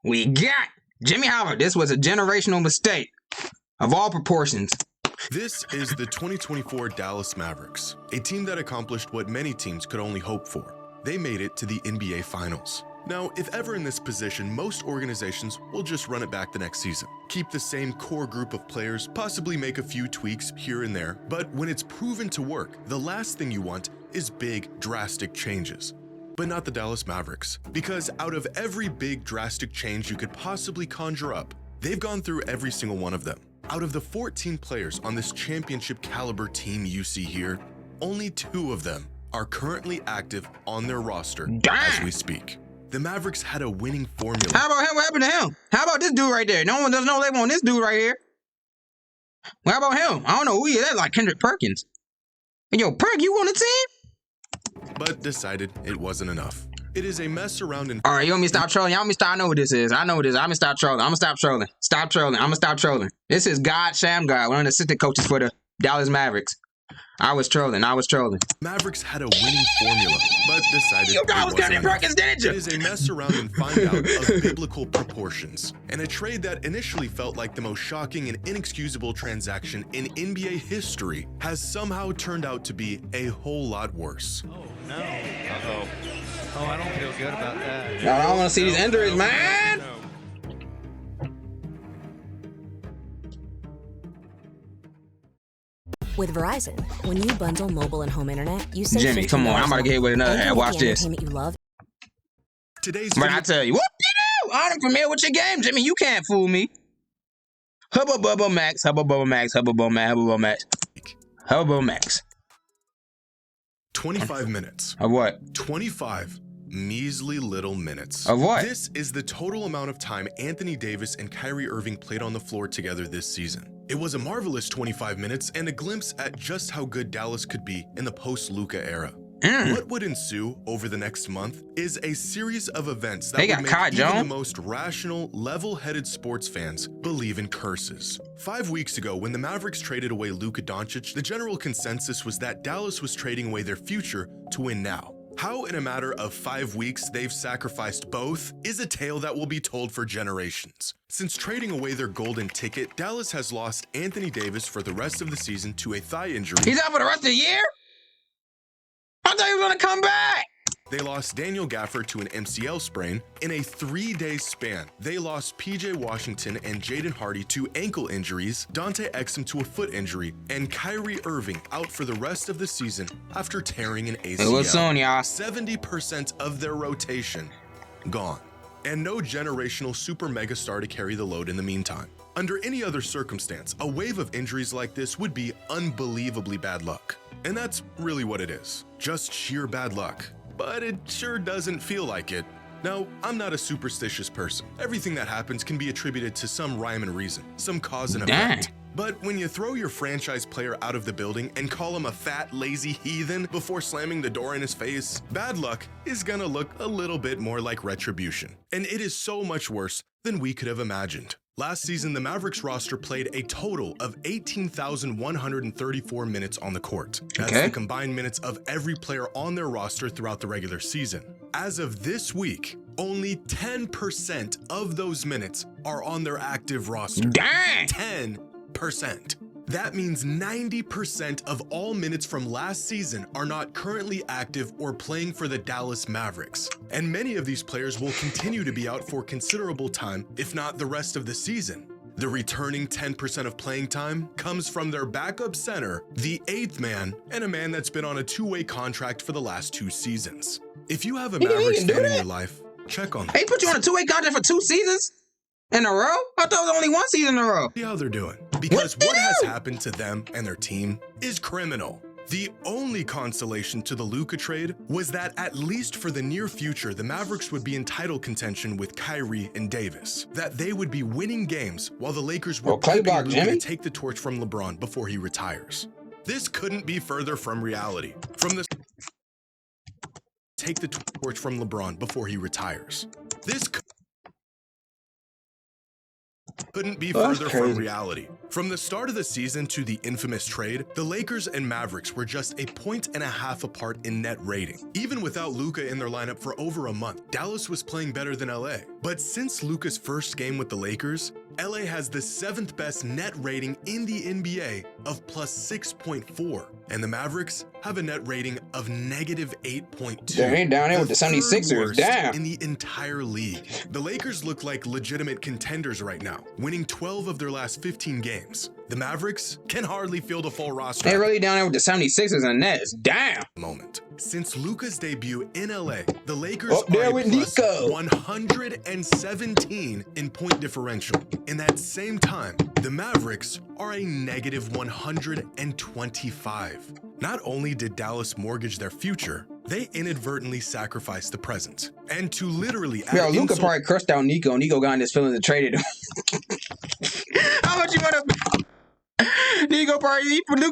We got Jimmy Howard. This was a generational mistake of all proportions. This is the 2024 Dallas Mavericks, a team that accomplished what many teams could only hope for. They made it to the NBA Finals. Now, if ever in this position, most organizations will just run it back the next season. Keep the same core group of players, possibly make a few tweaks here and there, but when it's proven to work, the last thing you want is big, drastic changes. But not the Dallas Mavericks, because out of every big, drastic change you could possibly conjure up, they've gone through every single one of them. Out of the 14 players on this championship caliber team you see here, only 2 of them are currently active on their roster as we speak. The Mavericks had a winning formula. How about him? What happened to him? How about this dude right there? No one does know they want this dude right here. Well, how about him? I don't know who he is. That's like Kendrick Perkins. And yo, Perk, you on the team? But decided it wasn't enough. It is a mess around in— All right, you want me to stop trolling? Y'all want me to stop? I know what this is. I know what this is. I'm going to stop trolling. I'm going to stop trolling. Stop trolling. I'm going to stop trolling. This is God Sham God, one of the assistant coaches for the Dallas Mavericks. I was trolling. Mavericks had a winning formula, but decided You it guys wasn't got it, enough. Perkins, didn't you? It is a mess around and find out of biblical proportions, and a trade that initially felt like the most shocking and inexcusable transaction in NBA history has somehow turned out to be a whole lot worse. Oh, no. Uh-oh. Oh, I don't feel good about that. I don't want to see these injuries, man. With Verizon, when you bundle mobile and home internet, you save Jimmy, come on. I'm about to get hit with another ad. Watch this. Entertainment you love. Today's But I tell you, what you do? I'm familiar with your game, Jimmy. You can't fool me. Hubba Bubba Max, Hubba Bubba Max, Hubba Bubba Max, Hubba Bubba Max. Hubba Bubba Max. 25 minutes. Of what? 25 measly little minutes. Of what? This is the total amount of time Anthony Davis and Kyrie Irving played on the floor together this season. It was a marvelous 25 minutes and a glimpse at just how good Dallas could be in the post-Luka era. What would ensue over the next month is a series of events that would make even the most rational, level-headed sports fans believe in curses. 5 weeks ago, when the Mavericks traded away Luka Doncic, the general consensus was that Dallas was trading away their future to win now. How in a matter of 5 weeks they've sacrificed both is a tale that will be told for generations. Since trading away their golden ticket, Dallas has lost Anthony Davis for the rest of the season to a thigh injury. He's out for the rest of the year? I thought he was going to come back. They lost Daniel Gafford to an MCL sprain. In a 3-day span, they lost PJ Washington and Jaden Hardy to ankle injuries, Dante Exum to a foot injury, and Kyrie Irving out for the rest of the season after tearing an ACL. It was soon, y'all. 70% of their rotation gone. And no generational super mega star to carry the load in the meantime. Under any other circumstance, a wave of injuries like this would be unbelievably bad luck. And that's really what it is. Just sheer bad luck. But it sure doesn't feel like it. Now, I'm not a superstitious person. Everything that happens can be attributed to some rhyme and reason, some cause and effect. But when you throw your franchise player out of the building and call him a fat, lazy heathen before slamming the door in his face, bad luck is gonna look a little bit more like retribution. And it is so much worse than we could have imagined. Last season, the Mavericks roster played a total of 18,134 minutes on the court. That's the combined minutes of every player on their roster throughout the regular season. As of this week, only 10% of those minutes are on their active roster. Dang! 10%. That means 90% of all minutes from last season are not currently active or playing for the Dallas Mavericks. And many of these players will continue to be out for considerable time, if not the rest of the season. The returning 10% of playing time comes from their backup center, the 8th man, and a man that's been on a 2-way contract for the last 2 seasons. If you have a Mavericks fan in your life, check on them. Hey, put you on a 2-way contract for 2 seasons in a row? I thought it was only 1 season in a row. See how they're doing. Because what has happened to them and their team is criminal. The only consolation to the Luka trade was that at least for the near future, the Mavericks would be in title contention with Kyrie and Davis. That they would be winning games while the Lakers were prepping Luka to take the torch from LeBron before he retires. This couldn't be further from reality. Take the torch from LeBron before he retires. This couldn't be That's further from crazy. reality. From the start of the season to the infamous trade, the Lakers and Mavericks were just a 1.5 apart in net rating. Even without Luka in their lineup for over a month, Dallas was playing better than LA. But since Luka's first game with the Lakers, LA has the 7th best net rating in the NBA of +6.4, and the Mavericks have a net rating of -8.2. Damn, they down there with the third 76ers. worst Damn. in the entire league. The Lakers look like legitimate contenders right now, winning 12 of their last 15 games. The Mavericks can hardly field a full roster. They really down there with the 76ers and Nets. Damn. Moment. Since Luka's debut in LA, the Lakers Up there are with a Nico. +117 in point differential. In that same time, the Mavericks are a -125. Not only did Dallas mortgage their future, they inadvertently sacrificed the present. And to literally add Yo, Luka insult probably cursed out Nico. Nico got in his feelings and traded him. How much you want to... Luka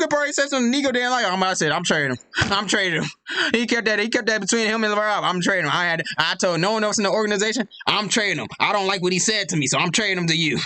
probably said something. Nico didn't like. I said, I'm trading him. I'm trading him. He kept that between him and Rob. I'm trading him. I told no one else in the organization, I'm trading him. I don't like what he said to me, so I'm trading him to you.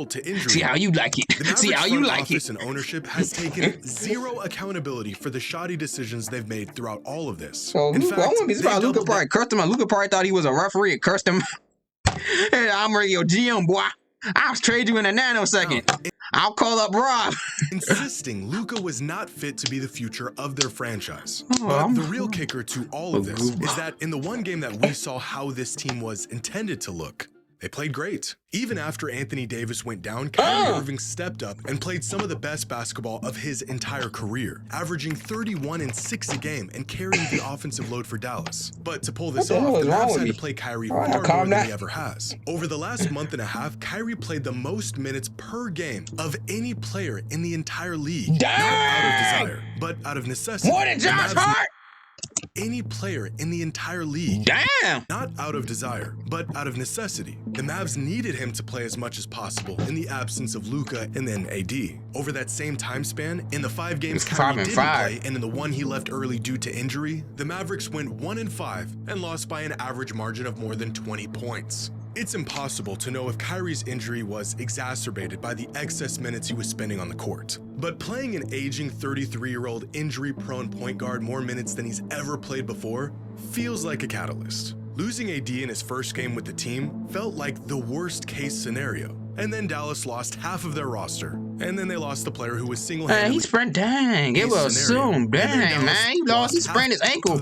to injury. See how you like it. The See how Mavericks you front like office it. and ownership has taken zero accountability for the shoddy decisions they've made throughout all of this. So In Luka, I fact, wouldn't be surprised. they Luka doubled probably cursed him out. Luka probably thought he was a referee and cursed him. Hey, I'm ready, your GM, boy. I'll trade you in a nanosecond. I'll call up Rob. insisting Luka was not fit to be the future of their franchise. Oh, But the real kicker to all of this is that in the one game that we saw how this team was intended to look, they played great. Even after Anthony Davis went down, Kyrie Irving stepped up and played some of the best basketball of his entire career, averaging 31 and 6 a game and carrying the offensive load for Dallas. But to pull this What the hell off, is the wrong Mavs with had me? to play Kyrie All right, far more calm than down. he ever has. Over the last month and a half, Kyrie played the most minutes per game of any player in the entire league. Dang! Not out of desire, but out of necessity. More than The Josh Mavs Hart. any player in the entire league. Damn. Not out of desire, but out of necessity. The Mavs needed him to play as much as possible in the absence of Luka and then AD. Over that same time span, in the 5 games It's Kyrie 5 and didn't 5. play and in the one he left early due to injury, the Mavericks went 1-5 and lost by an average margin of more than 20 points. It's impossible to know if Kyrie's injury was exacerbated by the excess minutes he was spending on the court. But playing an aging 33-year-old injury-prone point guard more minutes than he's ever played before feels like a catalyst. Losing AD in his first game with the team felt like the worst-case scenario. And then Dallas lost half of their roster. And then they lost the player who was Man, single-handedly he sprained. Dang, it was soon. Dang, man, he sprained his ankle.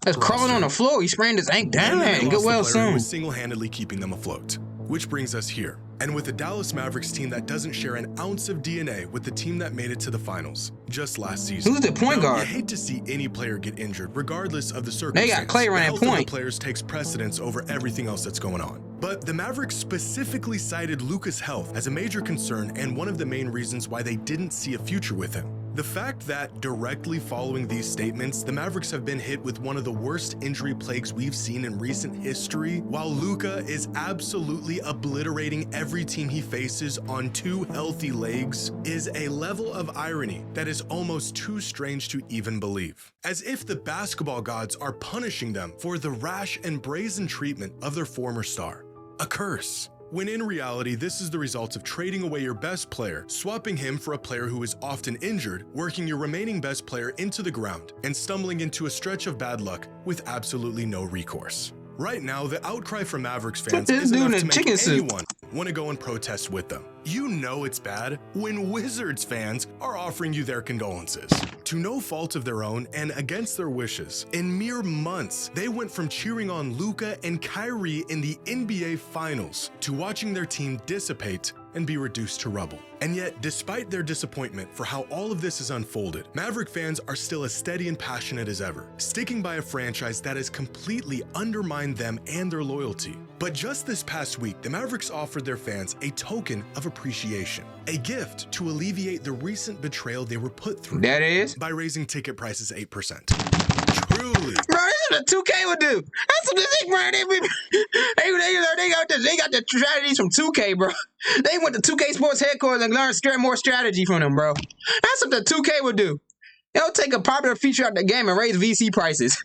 That's crawling on the floor. He sprained his ankle. Dang, get well soon. Was single-handedly keeping them afloat. Which brings us here. And with the Dallas Mavericks team that doesn't share an ounce of DNA with the team that made it to the finals just last season. Who's the point Now, guard? You hate to see any player get injured, regardless of the circumstances. They got Clay running The health of point. the players takes precedence over everything else that's going on. But the Mavericks specifically cited Luka's health as a major concern and one of the main reasons why they didn't see a future with him. The fact that directly following these statements, the Mavericks have been hit with one of the worst injury plagues we've seen in recent history, while Luka is absolutely obliterating every team he faces on 2 healthy legs, is a level of irony that is almost too strange to even believe. As if the basketball gods are punishing them for the rash and brazen treatment of their former star. A curse. When in reality, this is the result of trading away your best player, swapping him for a player who is often injured, working your remaining best player into the ground, and stumbling into a stretch of bad luck with absolutely no recourse. Right now, the outcry from Mavericks fans this is dude enough in to a make chicken suit. anyone want to go and protest with them. You know it's bad when Wizards fans are offering you their condolences. To no fault of their own and against their wishes, in mere months, they went from cheering on Luka and Kyrie in the NBA Finals to watching their team dissipate and be reduced to rubble. And yet, despite their disappointment for how all of this has unfolded, Maverick fans are still as steady and passionate as ever, sticking by a franchise that has completely undermined them and their loyalty. But just this past week, the Mavericks offered their fans a token of appreciation, a gift to alleviate the recent betrayal they were put through. That is? By raising ticket prices 8%. Truly. Bro, this is what 2K would do. That's what they bro. They got the strategies from 2K, bro. They went to 2K Sports headquarters and learned more strategy from them, bro. That's what the 2K would do. They'll take a popular feature out of the game and raise VC prices.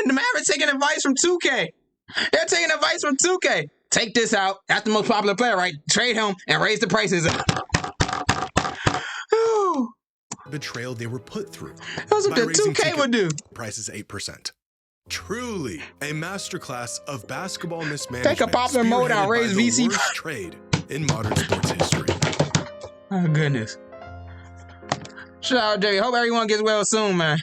The Mavericks taking advice from 2K. They're taking advice from 2K. Take this out. That's the most popular player, right? Trade him and raise the prices up. Betrayal they were put through. That's what by the raising 2K would do. Prices 8%. Truly a masterclass of basketball mismanagement. Take a popular mode and raise VC. Worst trade in modern sports history. Oh goodness. Shout out, Jay. Hope everyone gets well soon, man.